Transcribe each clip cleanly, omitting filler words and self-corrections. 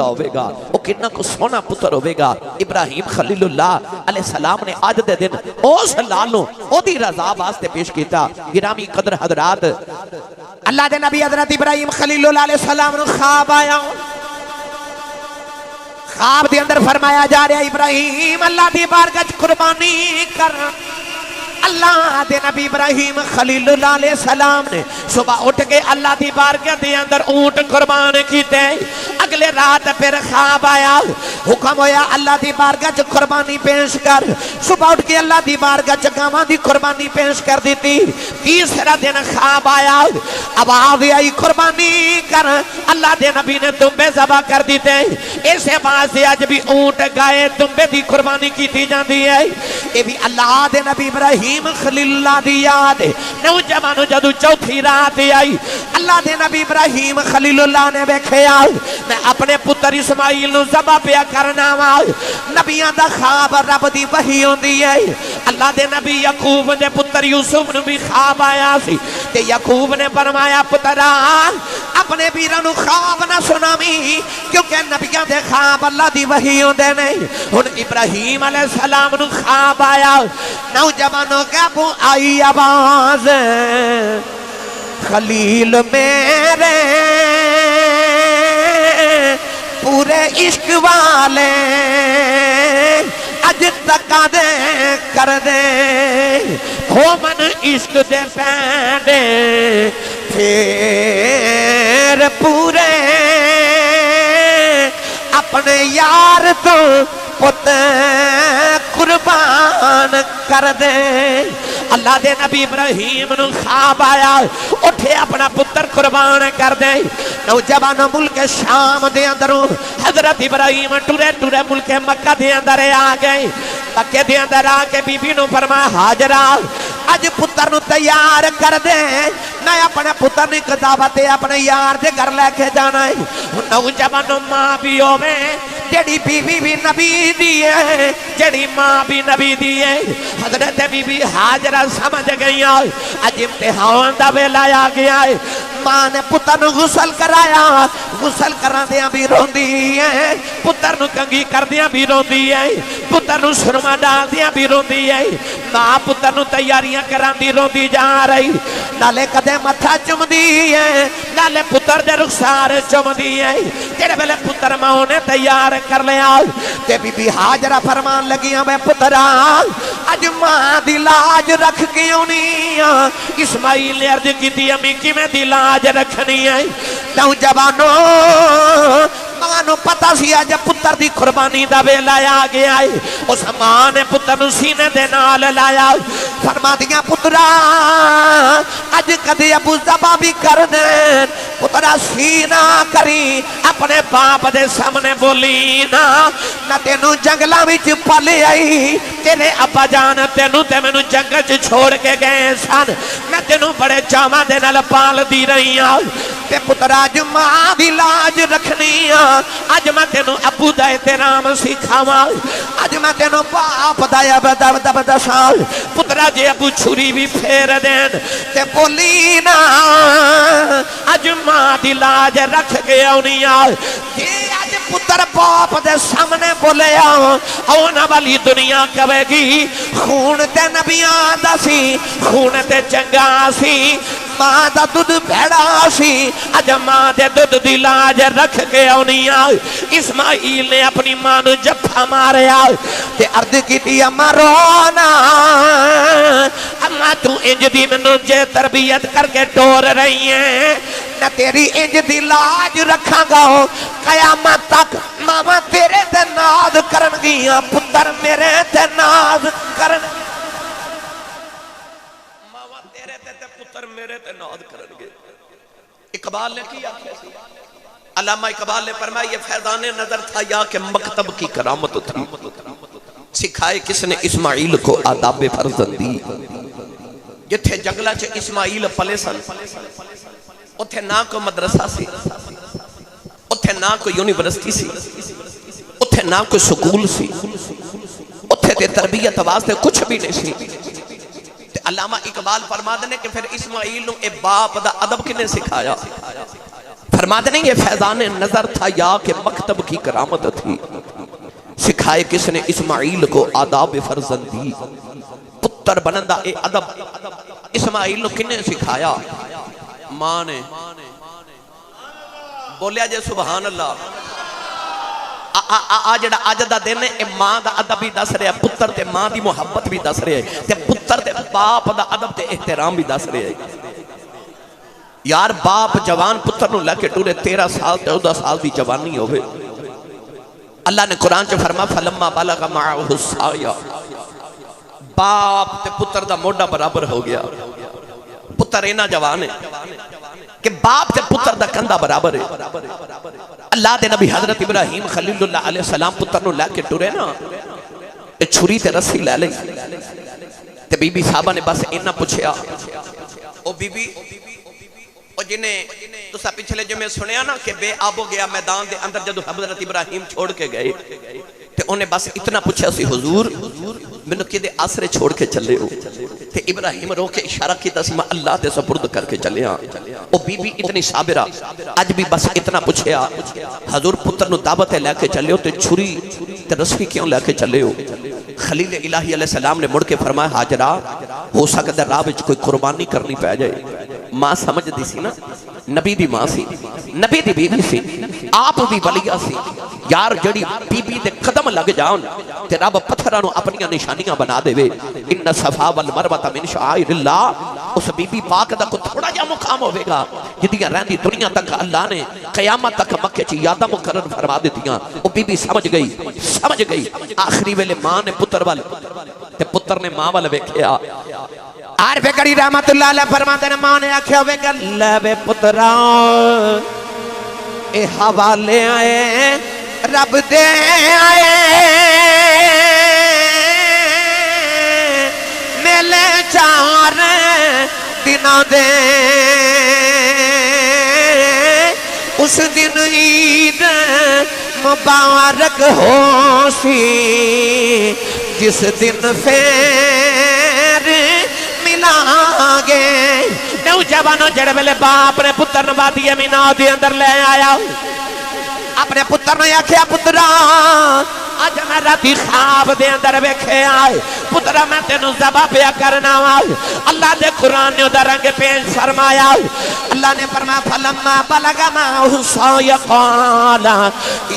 ہوئے گا وہ کتنا کو سونا پتر ہوئے گا ابراہیم خلیل اللہ علیہ السلام نے آج دے دن اس لالوں او دی رضا واسطے پیش کیتا گرامی قدر حضرات اللہ دے نبی حضرت ابراہیم خلیل اللہ علیہ السلام نے خواب آیا خواب دے اندر فرمایا جا رہا ابراہیم اللہ دی بارگاہ قربانی کر اللہ دے نبی ابراہیم خلیل اللہ علیہ السلام نے صبح اٹھ کے اللہ دی بارگاہ دے اندر اونٹ قربان کیتے اگلے رات پھر خواب آیا حکم ہویا اللہ دی بارگاہ چ قربانی پیش کر صبح اٹھ کے اللہ دی بارگاہ چ گاواں دی قربانی پیش کر دیتی تیسرا دن خواب آیا آواز آئی قربانی کر اللہ دے نبی نے دمبے ذبح کر دیتے اسے واسطے اج بھی اونٹ گائے دمبے دی قربانی کیتی جاندی ہے یہ بھی اللہ دے نبی ابراہیم خلیل اللہ دی یاد نوجوانوں جدو چوتھی رات آئی اللہ دے نبی ابراہیم خلیل اللہ نے ویکھیا میں اپنے پتر اسماعیل نو ذبح پیا کرنا وا نبیاں دا خواب رب دی وحی ہوندی ہے اللہ دے نبی یعقوب دے پتر یوسف نو بھی خواب آیا سی تے یعقوب نے فرمایا پترا اپنے ویراں نو خواب نہ سناویں کیونکہ نبیاں دے خواب اللہ دی وحی ہوندے نے ہن ابراہیم علیہ السلام نو خواب آیا نوجوانوں کا بو آئی آواز خلیل میرے پورے عشق والے اج تک دے کر دے ہو من عشق دے پیندے پھر پورے اپنے یار تو پت قربان کر دے اللہ دے نبی ابراہیم نو خواب آیا اٹھے اپنا پتر قربان کر دے نوجوان ملک شام دے اندروں حضرت ابراہیم ٹورے ٹورے ملک مکہ دے اندر آ گئے مکہ دے اندر آ کے بی بی نو فرمایا ہاجرہ اج پتر نو تیار کر دے میں اپنے پتر نو ایک دعوت اپنے یار دے گھر لے کے جانا ہے نوجوان ماں بھی ہوے جڑی بیوی بھی نبی دی ہے جڑی ماں بھی نبی دی ہے حضرت بی بی ہاجرہ سمجھ گئی اج امتحان دا ویلا آ گیا ہے ماں نے پتر نو غسل کرایا غسل کران دیاں بھی روندی ہے پتر نو کنگھی کر دیاں بھی روندی ہے پتر نو سرما ڈال دیاں بھی روندی ہے ماں پتر نو تیاریاں کران دی روندی جا رہی نالے کدے متھا چمدی ہے نالے پتر دے رخسار چمدی ہے جڑے ویلے پتر ماں نے تیار کر لیا تے بی بی ہاجرہ فرمان لگیاں میں پترا اج ماں دی لاج رکھ کے اونی اسماعیل نے عرض کیتی امی کی میں دی لاج رکھنی ہے نوجوانوں ماں نو پتہ سی اج پتر دی قربانی دا ویلا آ گیا ہے اس ماں نے پتر نو سینے دے نال لایا فرما دیاں پترا اج کدے ابو ذبح بھی کر دین پترا سینہ کری اپنے باپ دے سامنے بولی نہ تینوں جنگلاں وچ پالے آئی تیرے ابا جان تینوں تے مینوں جنگل چ چھوڑ کے گئے سن میں تینوں بڑے چاواں دے نال پال دی رہی ہاں تے پترا اج ماں دی لاج رکھنی اج میں تینوں ابو دا احترام سکھاواں اج میں تینوں باپ دا ادب دساں پترا جے ابو چھری بھی پھیر دین تے بولی نا اج ماں دی لاج رکھ کے آنی جے اج پتر باپ دے سامنے بولے آنا والی دنیا کہے گی خون تے نبیاں دا سی خون تے چنگا سی ماں دا دودھ بھیڑا سی اج ماں دے دودھ دی لاج رکھ کے آنی اسماعیل نے اپنی ماں نو جفا ماریا تے عرض کیتی اما رونا اما تو انج دی منوں جے تربیت کر کے ٹور رہی ہیں نہ تیری انج دی لاج رکھاں گا قیامت تک ماما تیرے تے ناز کرن گیاں پتر میرے تے ناز کرن ماما تیرے تے پتر میرے تے ناز کرن گے اقبال نے کیا علامہ اقبال نے فرمایا یہ فیضان نظر تھا یا کہ مکتب کی کرامت تھی سکھائے کس نے اسماعیل کو آداب فرزندی جتھے جنگلہ چے اسماعیل پلے سن اتھے نہ کوئی مدرسہ سی اتھے نہ کوئی یونیورسٹی سی اتھے نہ کوئی سکول سی اتھے تے تربیت واسطے کچھ بھی نہیں سی علامہ اقبال فرما دنے کہ پھر اسماعیل نو اے باپ دا ادب کنے سکھایا فرماتے نہیں یہ فیضان نظر تھا یا کہ مکتب کی کرامت تھی، سکھائے کس نے اسماعیل کو آداب فرزندی، پتر بنندہ اے ادب اسماعیل نے کنے سکھایا؟ ماں نے۔ بولیا جے سبحان اللہ۔ آجڑا آج دا دن ہے ماں دا ادب بھی دس رہے ہیں، پتر تے ماں دی محبت بھی دس رہے ہیں، تے پتر تے باپ دا ادب تے احترام بھی دس رہے ہیں۔ یار باپ جوان پتر نو لے کے ٹورے 13 سال 14 سال دی جوانی ہوئے۔ اللہ نے قرآن چ فرما فلما بلغ معه السعی، باپ تے پتر دا موڈا برابر ہو گیا۔ پتر اینا جوان ہے کہ باپ تے پتر دا کندھا برابر ہے۔ اللہ دے نبی حضرت ابراہیم خلیل اللہ علیہ السلام پتر نو لے کے ٹورے نا، چھری تے رسی لے لئی تے بی بی صاحبہ نے بس اینا پوچھیا، او بی بی اور جنہیں تسا پچھلے جو میں سنیا نا کہ بے آب ہو گیا میدان دے اندر جدو حضرت ابراہیم چھوڑ کے گئے تے انہیں بس اتنا پوچھا سی حضور میں کہ دے آسرے چھوڑ کے چلے ہو تے ابراہیم رو کے اشارہ کی تسمہ اللہ دے سپرد کر کے چلے ہاں۔ او بی بی اتنی صابرہ آج بھی بس اتنا پوچھیا حضور پتر نو دعوت لے کے چلے ہو تے چھری تے رسی کیوں لے کے چلے ہو؟ خلیل الہی علیہ السلام نے مڑ کے فرمایا حاجرہ ہو سکتا راہ وچ کوئی قربانی کرنی پہ جائے۔ ماں سمجھ دی سی نا، نبی دی ماں سی، نبی دی بیوی سی، آپ بھی ولیہ سی۔ یار جڑی بی بی دے قدم لگ جاؤن تے رب پتھرانو اپنی نشانیاں بنا دے وے۔ ان صفا والمروہ من شعائر اللہ، اس بی بی پاک دا کو تھوڑا جا مقام ہوئے گا جدیاں رہندی دنیا تک اللہ نے قیامت تک مکہ چی یادہ مقرر فرما دیتیاں۔ وہ بی بی سمجھ گئی۔ آخری ویلے ماں نے پتر وال تے پتر نے ماں وال ویکھیا۔ عارف کری رحمت اللہ علیہ فرماتے ہیں ماں نے آکھیا ہوئے گا لے پتران اے حوالے آئے رب دے آئے میلے 4 دنوں دے، اس دن عید مبارک ہو سی، جس دن پھر ملا گے۔ نوجوانوں جڑے ویلے باپ نے پتر نو وادی مینا دے اندر لے آیا، اپنے پتر نے آکھیا پترا آج میں راتی خواب دے اندر ویکھے آئے پترا میں تینوں ذبح پیا کرنا آئے۔ اللہ دے قرآن نے ادھر رنگ پیش فرمایا، اللہ نے فرمایا فلما بلغ معه السعی قال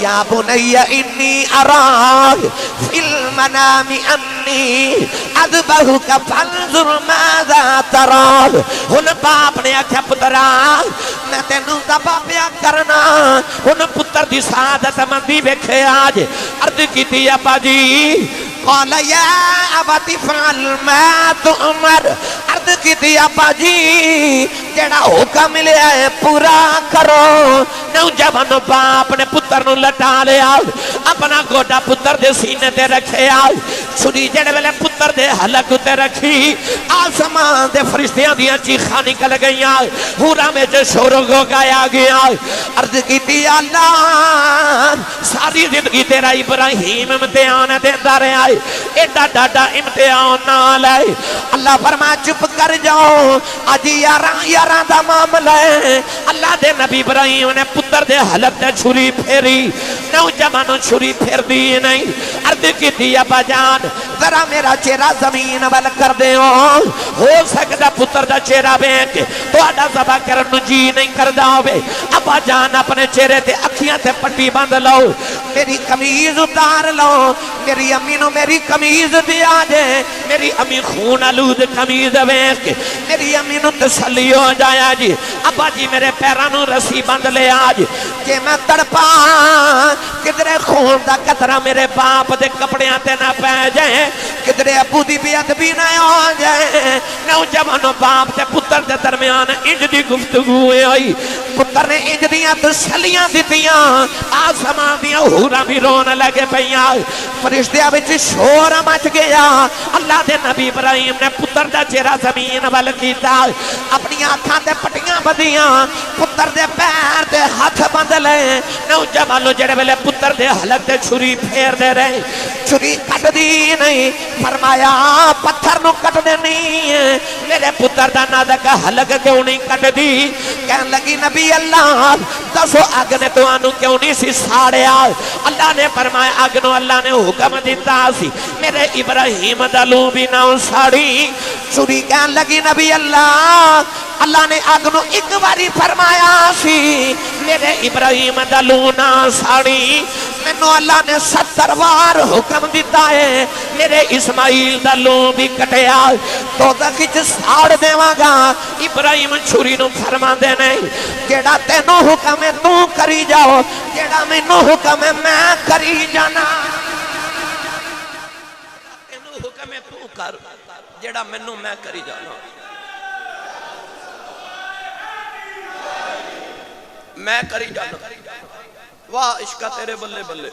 یا بنی انی اراک فی المنام انی اذبحک فانظر ماذا تری۔ ہن باپ نے آکھیا پترا میں تینوں ذبح پیا کرنا، ہن پتر دی سعادت مندی ویکھے آج عرض کی ابا جی قال یا ابت فعل ما تؤمر، عرض کی ابا جی جڑا حکم لیا ہے پورا کرو۔ نوجوان باپ نے پتر نو لٹا لیا، اپنا گوڈا پتر دے سینے تے رکھے آئے، چھری جڑے ویلے پتر دے حلق تے رکھی آسمان دے فرشتیاں دیاں چیخاں نکل گئیاں، حورا میں جو شور گو گایا گیا۔ عرض کی اللہ ساری زندگی تیرا ابراہیم امتحان دیتا رہا ہے، ایڈا ڈاڈا امتحان نہ لائے۔ اللہ فرما چپ کر جاؤ، آج 11 دا معاملہ ہے۔ اللہ دے نبی ابراہیم نے پتر دے حلق دے چھری پھیری، نوجوانوں چھری پھیر دی نہیں۔ عرض کی تھی ابا جان ذرا میرا چہرہ زمین وال کر دے ہو سکتا پتر دا چہرہ بیک تو آڈا ذبح کرن جی نہیں کردہ ہوئے۔ ابا جان اپنے چہرے تے اکھیاں تے پٹی بند لو، میری قمیض اتار لو، میری امی نو میری قمیض دیا جے، میری امی خون آلود قمیض بیک میری امی نو تسلی ہو جایا جی۔ ابا جی میرے پیرانو رسی بند لے آج جے میں تڑپا کدرے خون دا قطرہ میرے باپ دے کپڑیاں تے نہ پہ جائے، کدرے ابو دی بیعت بھی نہ ہو جائے۔ نوجوانوں باپ تے پتر دے درمیان انج دی گفتگو ہوئی، پتر نے انج دیاں تسلیاں دیتیاں، آسمان دیاں حوراں بھی رون لگے پئیاں، فرشتیاں وچ شور مچ گیا۔ اللہ دے نبی ابراہیم نے پتر دا چہرہ زمین وال کیتا، اپنی آنکھاں تے پٹیاں بدیاں، پتر دے پیر تے ہاتھ بند لے۔ نوجوانوں جڑے ویلے پتر دے حلق تے چھری پھیر دے رہے، چھری کٹ دی نہیں، فرمایا پتھر نو کٹ دے نہیں ہے، میرے پتر دا نازک حلق کیوں نہیں کٹ دی؟ کہن لگی نبی نبی اللہ دسو اگ نے تو آنو کیوں نہیں سی ساڑیا؟ اللہ نے فرمایا اگ نو اللہ نے حکم دیتا سی میرے ابراہیم دلو بھی نہ ساڑی. چھری کہن لگی نبی اللہ اللہ نے اگ نو ایک باری فرمایا سی میرے ابراہیم دلو نہ ساڑی. مینوں اللہ نے 70 بار حکم دیتا ہے میرے اسماعیل دلو بھی کٹیا دوزخ وچ ساڑ دیواں گا. ابراہیم چھری نو فرما دے نہیں جیڑا تینوں حکم ہے تو کری جاؤ جیڑا مینوں حکم ہے میں کری جانا. تینوں حکم ہے تو کر جیڑا مینوں میں کری جانا. میں کری جانا. واہ عشقہ تیرے بلے بلے.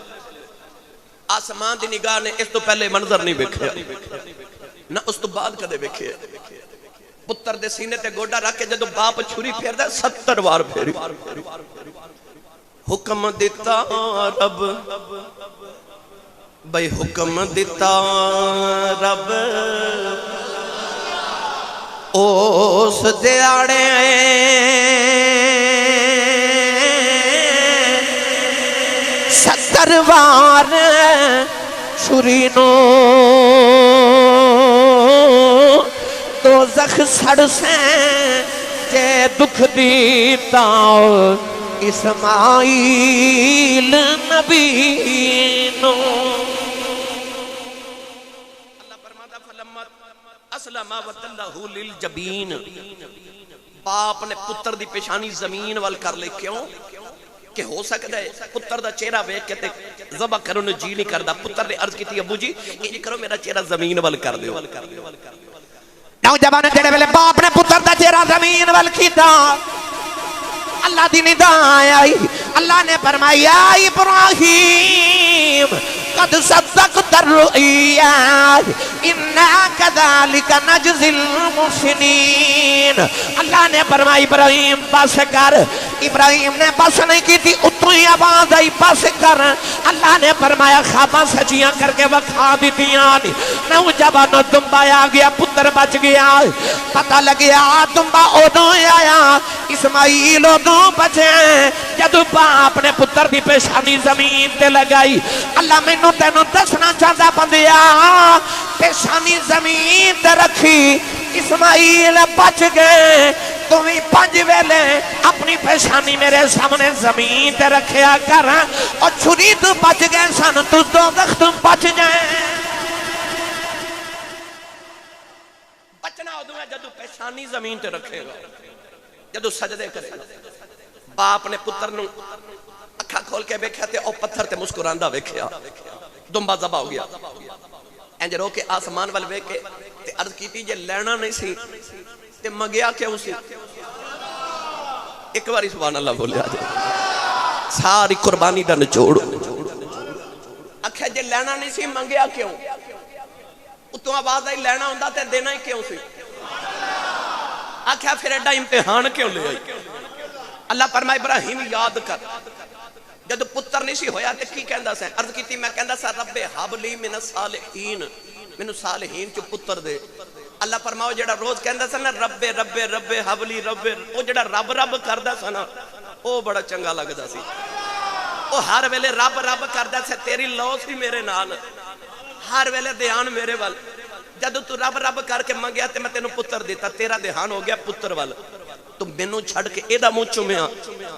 آسمان دی نگاہ نے اس تو پہلے منظر نہیں بیکھیا نہ اس تو بعد کدے بیکھیا. پتر دے سینے تے گوڑا رکھ کے جدو باپ چھری پھیر دے 70 بار پھیری. حکم دیتا رب بھئی حکم دیتا رب اس دیاڑے سروار چھری نو دوزخ سڑ سے جے دکھ دیتا اسماعیل نبی نو. اللہ فرماتا فلمت اسلم وتلہ للجبین. باپ نے پتر دی پیشانی زمین وال کر لے. کیوں کہ ہو سکتا ہے پتر دا چہرہ ویکھ کے تے ذبح کرو نے جی نہیں کردا. پتر نے عرض کی تھی ابو جی یہ کرو میرا چہرہ زمین وال کر دیو. نوجوان جڑے ویلے باپ نے پتر دا چہرہ زمین وال کیتا اللہ دی ندا آئی. اللہ نے فرمایا ابراہیم قد صدقت الرؤیا انا کذالک نجزی المحسنین. اللہ نے فرمایا ابراہیم بس کر. ابراہیم نے بس نہیں کی تھی اتوں ہی آواز آئی بس کر. اللہ نے فرمایا خواباں سچیاں کر کے وکھا دیتیاں. نوجوانوں دمبا آ گیا پتر بچ گیا. پتہ لگیا دمبا ادوں آیا اسماعیل ادوں بچے جدو باپ نے پتر دی پیشانی زمین تے لگائی. اللہ مینوں تینوں دسنا چاہتا بندیا پیشانی زمین تے رکھی اسماعیل بچ گئے. تمہیں 5 ویلے اپنی پیشانی میرے سامنے زمین تے رکھیا کر اور چھری تو بچ گئے سن تو دوزخ تم بچ جائیں. بچنا ادوں ہے جدو پیشانی زمین تے رکھے گا جدو سجدے کرے گا. باپ نے پتر نو اکھا کھول کے بیکھیا تے او پتھر تے مسکراندا ویکھیا. دمبا ذبح ہو گیا. انج رو کے آسمان وال ویکھ کے تے عرض کیتی جے لینا نہیں سی تے منگیا کیوں سی؟ ایک باری سبحان اللہ بولیا جائے. ساری قربانی دا نچوڑ اکھا جے لینا نہیں سی منگیا کیوں؟ اتوں آواز آئی لینا ہوندا تے دینا ہی کیوں سی؟ آکھا پھر ایڈا امتحان کیوں لے آئی؟ اللہ فرمائے ابراہیم یاد کر جدو پتر نہیں سی ہویا تے کی کہندا سا؟ عرض کیتی میں کہندا سا رب حب لی من الصالحین مینوں صالحین چ پتر دے. اللہ فرماؤ جڑا روز کہندا سا نا رب رب رب حب لی رب او جڑا رب رب کردا سا نا او بڑا چنگا لگدا سی. او ہر ویلے رب رب کردا سی. تیری لو سی میرے نال ہر ویلے دھیان میرے وال. جدو تو رب رب کر کے منگیا تے میں تینوں پتر دیتا تیرا دھیان ہو گیا پتر وال. تو مینوں چھڑ کے ایدا منہ چومیا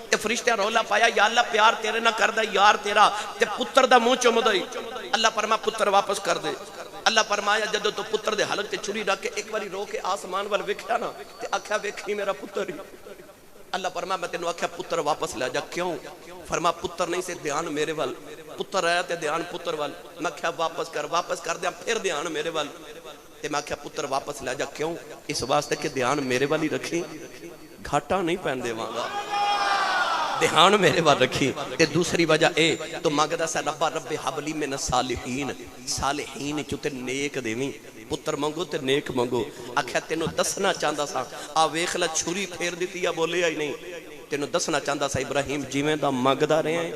تے فرشتہ رولا پایا یا اللہ پیار تیرے نہ کردا یار تیرا تے پتر دا منہ چومدائی. اللہ فرما پتر واپس کر دے. اللہ فرمایا جدو تو پتر دے حلق تے چھری رکھ کے ایک باری رو کے آسمان وال ویکھیا نا تے آکھیا ویکھی میرا پتر ہی. اللہ فرما میں تینوں آکھیا پتر واپس لے جا. کیوں؟ فرما پتر نہیں سے دھیان میرے وال. پتر آیا تے دھیان پتر وال. میں کہیا واپس کر دیا پھر دھیان میرے وال. تے میں کہیا پتر واپس لے جا. کیوں؟ اس واسطے کہ دھیان میرے وال ہی رکھی گھاٹا نہیں پہن دے وہاں دھیان میرے وال رکھی. تے دوسری وجہ اے تو مانگدا سا ربا رب حبلی من الصالحین صالحین چتے نیک دیویں. پتر منگو تے نیک منگو. آکھیا تینوں دسنا چاہندا سا آ ویکھ لے چھری پھیر دتی یا بولیا ہی نہیں. تینوں دسنا چاہندا سا ابراہیم جویں دا منگدا رہے ہیں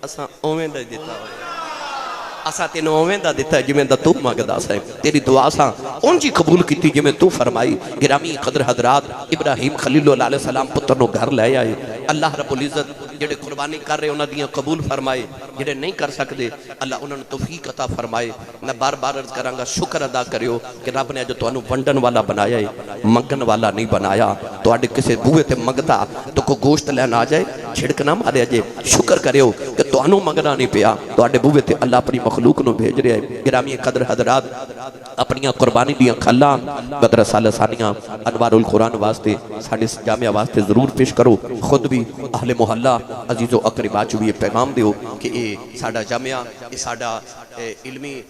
اساں اوویں دا دیتا ہویا. اسا تینوں اوویں دا دتا جویں دا تو منگدا سی تیری دعا سا اونجی قبول کیتی جویں تو فرمائی گرامی قدر حضرات ابراہیم خلیل اللہ علیہ السلام پتر نو گھر لے آئے اللہ رب العزت جڑے قربانی کر رہے انہاں دیاں قبول فرمائے جڑے نہیں کر سکدے اللہ انہاں نوں توفیق عطا فرمائے میں بار بار عرض کراں گا شکر ادا کریو کہ رب نے جو تانوں ونڈن والا بنایا ہے منگن والا نہیں بنایا تواڈے کسے بوئے تے منگتا تو کو گوشت لین آ جائے چھڑک نہ ماریا جے شکر کریو کہ تانوں منگنا نہیں پیا تواڈے بوئے تے اللہ اپنی مخلوق نو بھیج رہا ہے گرامی قدر حضرات اپنی قربانی دیاں کھلا مدرسہ لسانیاں انوار القرآن واسطے ساڑھے جامعہ واسطے ضرور پیش کرو خود بھی اہل محلہ عزیز و اقربا چوی پیغام دیو کہ اے ساڑھا جامعہ اے ساڑھا علمی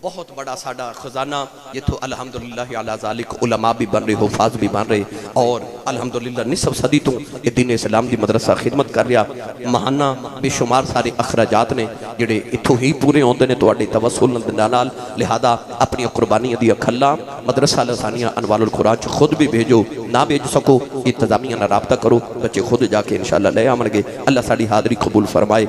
بہت بڑا ساڑھا خزانہ یہ تو الحمدللہ علی ذالک علماء بھی بن رہے حفاظ بھی بن رہے اور الحمدللہ نصف صدی تو یہ دین اسلام دی مدرسہ خدمت کر رہا مہانہ بے شمار سارے اخراجات نے جڑے اتھو ہی پورے ہوندے نے تو اڈے توسل نال لہذا اپنی قربانی دی کھلا مدرسہ لسانیہ انوار القرآن خود بھی بھیجو نہ بھیج سکو انتظامیہ نہ رابطہ کرو بچے خود جا کے انشاءاللہ لے آمن گے اللہ ساڑھی حاضری قبول فرمائے